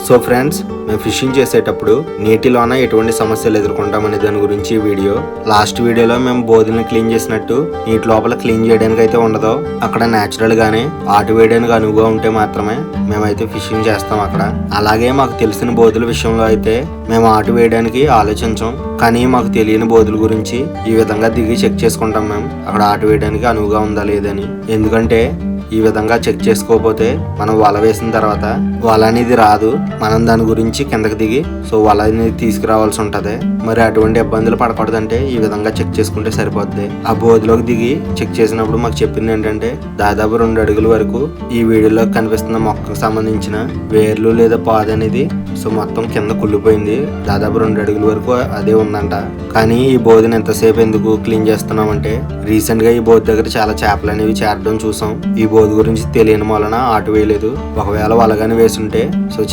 So friends, మేము fishing చేసేటప్పుడు నీటిలోన ఎటువంటి సమస్యలు ఎదుర్కొంటామనే దాని గురించి వీడియో. లాస్ట్ వీడియోలో మేము బోధుల్ని క్లీన్ చేసినట్టు నీటి లోపల క్లీన్ చేయడానికి అయితే ఉండదు. అక్కడ న్యాచురల్ గానే ఆటు వేయడానికి అనువుగా ఉంటే మాత్రమే మేమైతే ఫిషింగ్ చేస్తాం అక్కడ. అలాగే మాకు తెలిసిన బోధుల విషయంలో అయితే మేము ఆటు వేయడానికి ఆలోచించాం. కానీ మాకు తెలియని బోధుల గురించి ఈ విధంగా దిగి చెక్ చేసుకుంటాం మేము అక్కడ ఆటు వేయడానికి అనువుగా ఉందా లేదని. ఎందుకంటే ఈ విధంగా చెక్ చేసుకోకపోతే మనం వల వేసిన తర్వాత వల అనేది రాదు. మనం దాని గురించి కిందకి దిగి వల అనేది తీసుకురావాల్సి ఉంటది. మరి అటువంటి ఇబ్బందులు పడకూడదంటే ఈ విధంగా చెక్ చేసుకుంటే సరిపోద్ది. ఆ బోధులోకి దిగి చెక్ చేసినప్పుడు మాకు చెప్పింది ఏంటంటే దాదాపు 2 అడుగుల వరకు ఈ వీడియోలో కనిపిస్తున్న మొక్కకు సంబంధించిన వేర్లు లేదా పాదు అనేది మొత్తం కింద కుళ్ళిపోయింది. దాదాపు 2 అడుగుల వరకు అదే ఉందంట. కానీ ఈ బోధుని ఎంతసేపు ఎందుకు క్లీన్ చేస్తున్నామంటే రీసెంట్ గా ఈ బోధు దగ్గర చాలా చేపలు అనేవి చేరడం చూసాం. ఈ బోధు గురించి తెలియని వలన ఆటు వేయలేదు. ఒకవేళ వలగాని వేసుంటే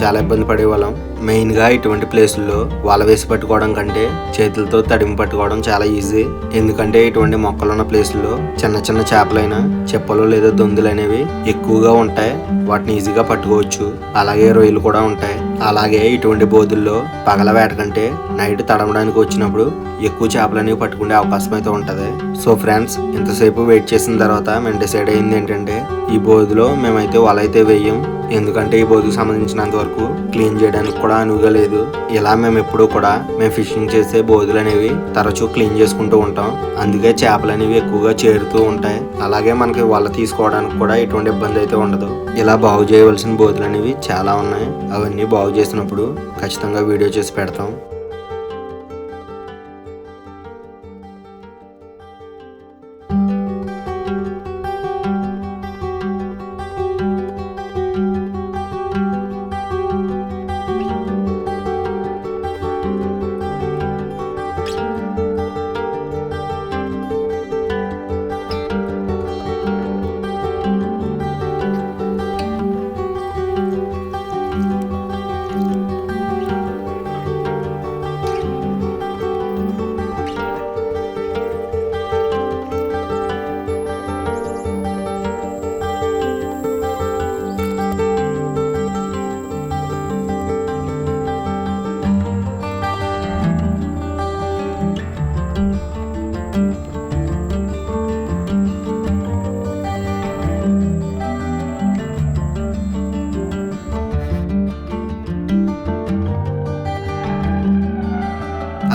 చాలా ఇబ్బంది పడేవాళ్ళం. మెయిన్ గా ఇటువంటి ప్లేసుల్లో వల వేసి పట్టుకోవడం కంటే చేతులతో తడిమి పట్టుకోవడం చాలా ఈజీ. ఎందుకంటే ఇటువంటి మొక్కలు ఉన్న ప్లేసుల్లో చిన్న చిన్న చేపలైనా చెప్పలు లేదా దొందులు అనేవి ఎక్కువగా ఉంటాయి. వాటిని ఈజీగా పట్టుకోవచ్చు. అలాగే రొయ్యలు కూడా ఉంటాయి. అలాగే ఇటువంటి బోధుల్లో పగల వేట కంటే నైట్ తడమడానికి వచ్చినప్పుడు ఎక్కువ చేపలు అనేవి పట్టుకునే అవకాశం అయితే ఉంటది. సో ఫ్రెండ్స్, ఇంతసేపు వెయిట్ చేసిన తర్వాత మేము డిసైడ్ అయింది ఏంటంటే ఈ బోధులో మేమైతే వల అయితే వేయం. ఎందుకంటే ఈ బోధుకు సంబంధించినంత వరకు క్లీన్ చేయడానికి కూడా అనువుగా లేదు. ఇలా మేము ఎప్పుడూ కూడా మేము ఫిషింగ్ చేసే బోధులు అనేవి తరచూ క్లీన్ చేసుకుంటూ ఉంటాం. అందుకే చేపలు అనేవి ఎక్కువగా చేరుతూ ఉంటాయి. అలాగే మనకి వల తీసుకోవడానికి కూడా ఎటువంటి ఇబ్బంది అయితే ఉండదు. ఇలా బాగు చేయవలసిన బోధులు అనేవి చాలా ఉన్నాయి. అవన్నీ బాగు చేసినప్పుడు ఖచ్చితంగా వీడియో చేసి పెడతాం.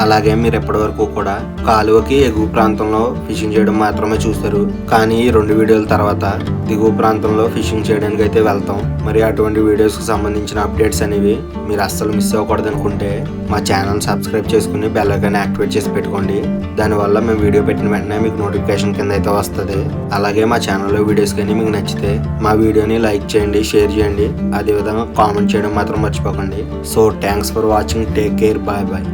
అలాగే మీరు ఎప్పటి వరకు కూడా కాలువకి ఎగువ ప్రాంతంలో ఫిషింగ్ చేయడం మాత్రమే చూస్తారు. కానీ ఈ 2 వీడియోల తర్వాత దిగువ ప్రాంతంలో ఫిషింగ్ చేయడానికి అయితే వెళ్తాం. మరి అటువంటి వీడియోస్ కి సంబంధించిన అప్డేట్స్ అనేవి మీరు అస్సలు మిస్ అవ్వకూడదు అనుకుంటే మా ఛానల్ సబ్స్క్రైబ్ చేసుకుని బెల్ ఐకాన్ యాక్టివేట్ చేసి పెట్టుకోండి. దానివల్ల మేము వీడియో పెట్టిన వెంటనే మీకు నోటిఫికేషన్ కింద అయితే వస్తుంది. అలాగే మా ఛానల్లో వీడియోస్ కానీ మీకు నచ్చితే మా వీడియోని లైక్ చేయండి, షేర్ చేయండి, అదేవిధంగా కామెంట్ చేయడం మాత్రం మర్చిపోకండి. So thanks for watching. Take care. Bye bye.